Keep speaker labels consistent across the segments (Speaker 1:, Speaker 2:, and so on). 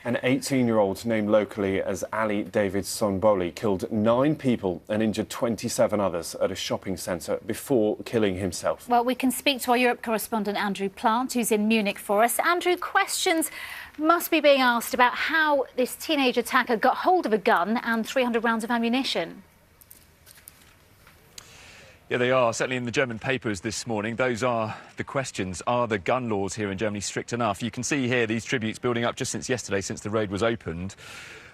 Speaker 1: An 18-year-old named locally as Ali David Sonboli killed 9 people and injured 27 others at a shopping centre before killing himself.
Speaker 2: Well, we can speak to our Europe correspondent Andrew Plant, who's in Munich for us. Andrew, questions must be being asked about how this teenage attacker got hold of a gun and 300 rounds of ammunition.
Speaker 3: Yeah, they are. Certainly in the German papers this morning, those are the questions. Are the gun laws here in Germany strict enough? You can see here these tributes building up just since yesterday, since the road was opened.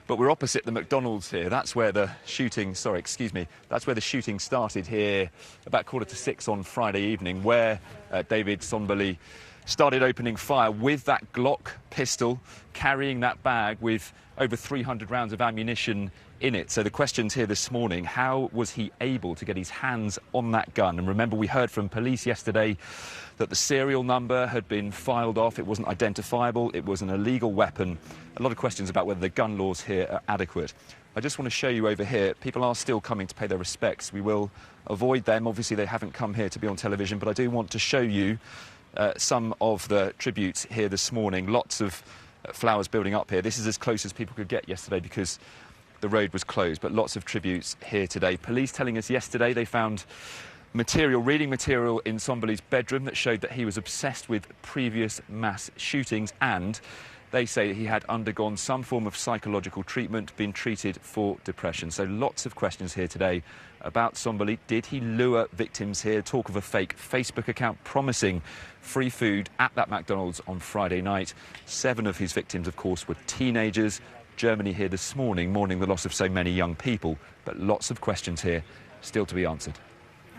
Speaker 3: But we're opposite the McDonald's here. That's where the shooting, that's where the shooting started here about 5:45 on Friday evening, where David Sonboli started opening fire with that Glock pistol, carrying that bag with over 300 rounds of ammunition in it. So the questions here this morning, how was he able to get his hands on that gun? And remember, we heard from police yesterday that the serial number had been filed off. It wasn't identifiable. It was an illegal weapon. A lot of questions about whether the gun laws here are adequate. I just want to show you over here. People are still coming to pay their respects. We will avoid them. Obviously, they haven't come here to be on television, but I do want to show you some of the tributes here this morning. Lots of flowers building up here. This is as close as people could get yesterday because the road was closed, but lots of tributes here today. Police telling us yesterday they found reading material in Sonboli's bedroom that showed that he was obsessed with previous mass shootings, and they say he had undergone some form of psychological treatment, been treated for depression. So lots of questions here today about Sonboli. Did he lure victims here? Talk of a fake Facebook account promising free food at that McDonald's on Friday night. 7 of his victims, of course, were teenagers. Germany here this morning mourning the loss of so many young people, but lots of questions here still to be answered.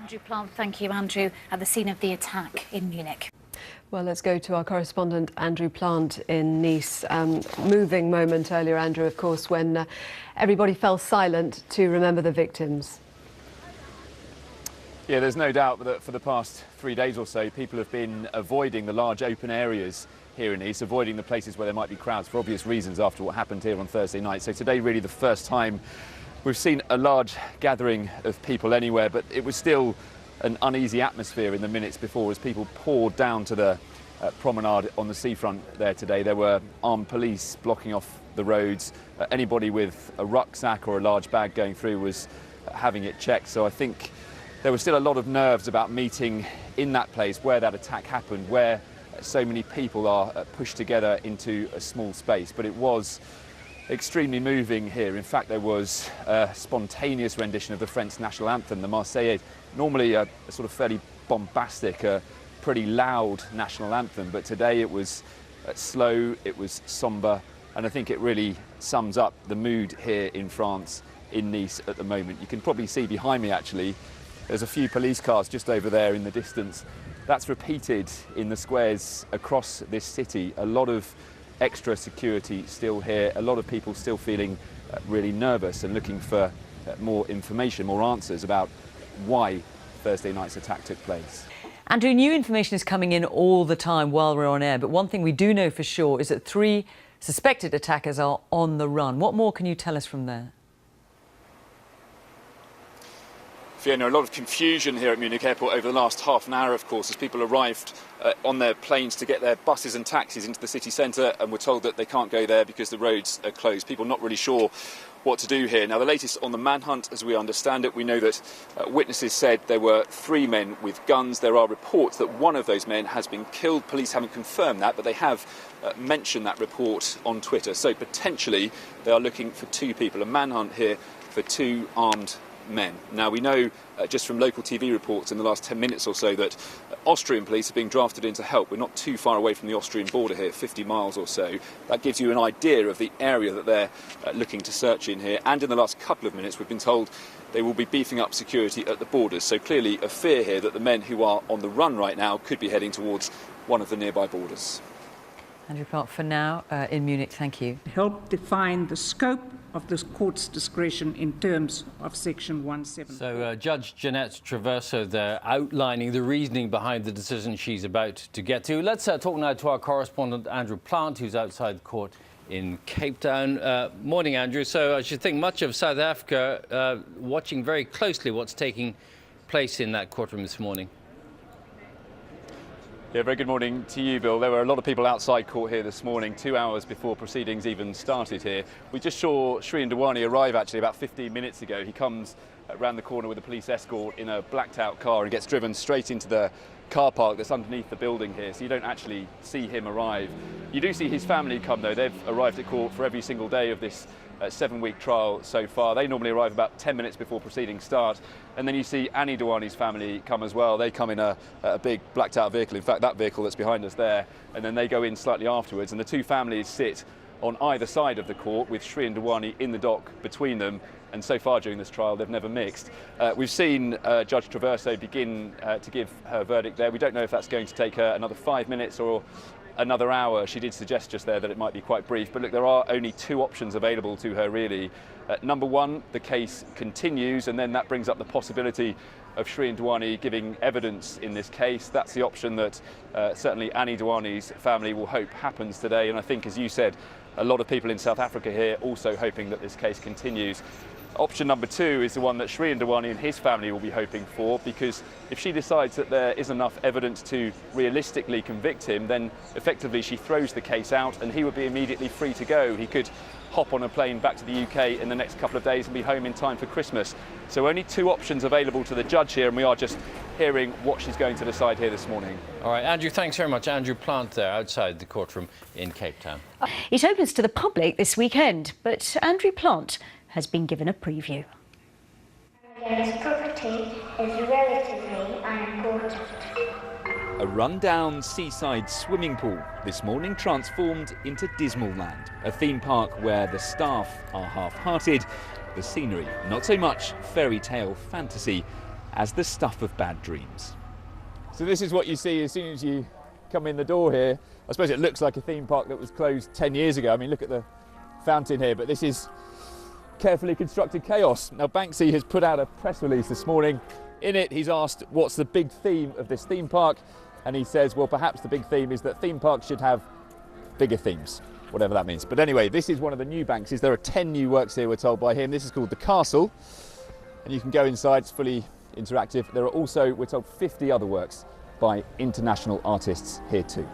Speaker 2: Andrew Plant, thank you, Andrew, at the scene of the attack in Munich.
Speaker 4: Well, let's go to our correspondent Andrew Plant in Nice. Moving moment earlier, Andrew, of course, when everybody fell silent to remember the victims.
Speaker 3: Yeah, there's no doubt that for the past 3 days or so, people have been avoiding the large open areas here in Nice, avoiding the places where there might be crowds for obvious reasons after what happened here on Thursday night. So today, really the first time we've seen a large gathering of people anywhere, but it was still an uneasy atmosphere in the minutes before as people poured down to the promenade on the seafront there today. There were armed police blocking off the roads. Anybody with a rucksack or a large bag going through was having it checked. So I think there was still a lot of nerves about meeting in that place where that attack happened, where so many people are pushed together into a small space. But it was extremely moving here. In fact, there was a spontaneous rendition of the French national anthem, the Marseillaise, normally a sort of fairly bombastic, pretty loud national anthem, but today it was slow, it was sombre, and I think it really sums up the mood here in France, in Nice at the moment. You can probably see behind me, actually, there's a few police cars just over there in the distance. That's repeated in the squares across this city. A lot of extra security still here, a lot of people still feeling really nervous and looking for more information, more answers about why Thursday night's attack took place.
Speaker 5: Andrew, new information is coming in all the time while we're on air, but one thing we do know for sure is that 3 suspected attackers are on the run. What more can you tell us from there?
Speaker 3: Fiona, a lot of confusion here at Munich Airport over the last half an hour, of course, as people arrived on their planes to get their buses and taxis into the city centre and were told that they can't go there because the roads are closed. People not really sure what to do here. Now, the latest on the manhunt, as we understand it, we know that witnesses said there were 3 men with guns. There are reports that one of those men has been killed. Police haven't confirmed that, but they have mentioned that report on Twitter. So potentially they are looking for 2 people. A manhunt here for 2 armed men. Now, we know just from local TV reports in the last 10 minutes or so that Austrian police are being drafted in to help. We're not too far away from the Austrian border here, 50 miles or so. That gives you an idea of the area that they're looking to search in here. And in the last couple of minutes, we've been told they will be beefing up security at the borders. So clearly a fear here that the men who are on the run right now could be heading towards one of the nearby borders.
Speaker 5: Andrew Plant, for now, in Munich, thank you.
Speaker 6: Help define the scope of this court's discretion in terms of Section 170.
Speaker 7: So Judge Jeanette Traverso there outlining the reasoning behind the decision she's about to get to. Let's talk now to our correspondent Andrew Plant, who's outside the court in Cape Town. Morning, Andrew. So I should think much of South Africa watching very closely what's taking place in that courtroom this morning.
Speaker 3: Yeah, very good morning to you, Bill. There were a lot of people outside court here this morning, 2 hours before proceedings even started here. We just saw Shrien Dewani arrive actually about 15 minutes ago. He comes around the corner with a police escort in a blacked out car and gets driven straight into the car park that's underneath the building here, so you don't actually see him arrive. You do see his family come though. They've arrived at court for every single day of this 7-week trial so far. They normally arrive about 10 minutes before proceedings start. And then you see Annie Dewani's family come as well. They come in a big blacked out vehicle, in fact that vehicle that's behind us there, and then they go in slightly afterwards, and the two families sit on either side of the court with Shrien Dewani in the dock between them, and so far during this trial they've never mixed. We've seen Judge Traverso begin to give her verdict there. We don't know if that's going to take her another 5 minutes or another hour. She did suggest just there that it might be quite brief, but look, there are only two options available to her really. Number one, the case continues, and then that brings up the possibility of Shrien Dewani giving evidence in this case. That's the option that certainly Annie Dewani's family will hope happens today, and I think, as you said, a lot of people in South Africa here also hoping that this case continues. Option number two is the one that Shrien Dewani and his family will be hoping for, because if she decides that there is enough evidence to realistically convict him, then effectively she throws the case out and he would be immediately free to go. He could hop on a plane back to the UK in the next couple of days and be home in time for Christmas. So only two options available to the judge here, and we are just hearing what she's going to decide here this morning.
Speaker 7: All right, Andrew, thanks very much. Andrew Plant there outside the courtroom in Cape Town.
Speaker 8: It opens to the public this weekend, but Andrew Plant has been given a preview.
Speaker 9: This property is relatively unimportant.
Speaker 10: A rundown seaside swimming pool this morning transformed into Dismal Land, a theme park where the staff are half-hearted, the scenery not so much fairy tale fantasy as the stuff of bad dreams.
Speaker 11: So this is what you see as soon as you come in the door here. I suppose it looks like a theme park that was closed 10 years ago. I mean, look at the fountain here, but this is carefully constructed chaos. Now, Banksy has put out a press release this morning. In it, he's asked what's the big theme of this theme park, and he says, well, perhaps the big theme is that theme parks should have bigger themes, whatever that means. But anyway, this is one of the new Banksys. There are 10 new works here, we're told by him. This is called The Castle, and you can go inside, it's fully interactive. There are also, we're told, 50 other works by international artists here too.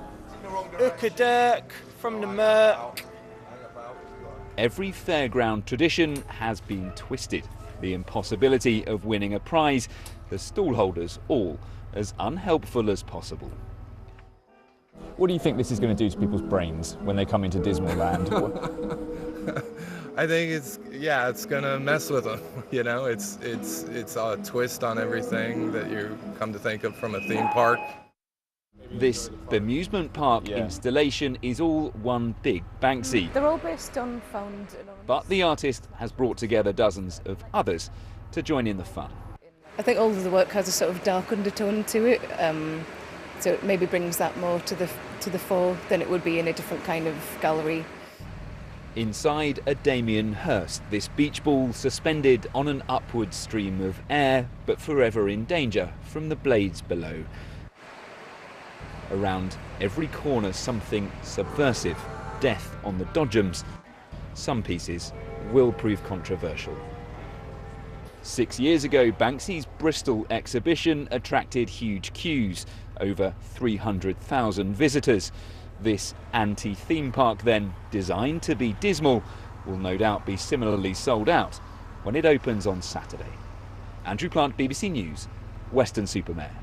Speaker 12: Dirk from the Merc.
Speaker 10: Every fairground tradition has been twisted. The impossibility of winning a prize, the stallholders all as unhelpful as possible.
Speaker 11: What do you think this is going to do to people's brains when they come into Dismal Land?
Speaker 13: I think it's going to mess with them. You know, it's a twist on everything that you come to think of from a theme park.
Speaker 10: This bemusement park installation is all one big Banksy.
Speaker 14: They're all based on found...
Speaker 10: But the artist has brought together dozens of others to join in the fun.
Speaker 14: I think all of the work has a sort of dark undertone to it, so it maybe brings that more to the fore than it would be in a different kind of gallery.
Speaker 10: Inside a Damien Hirst, this beach ball suspended on an upward stream of air, but forever in danger from the blades below. Around every corner something subversive, death on the dodgems. Some pieces will prove controversial. 6 years ago, Banksy's Bristol exhibition attracted huge queues, over 300,000 visitors. This anti-theme park then, designed to be dismal, will no doubt be similarly sold out when it opens on Saturday. Andrew Plant, BBC News, Western-super-Mare.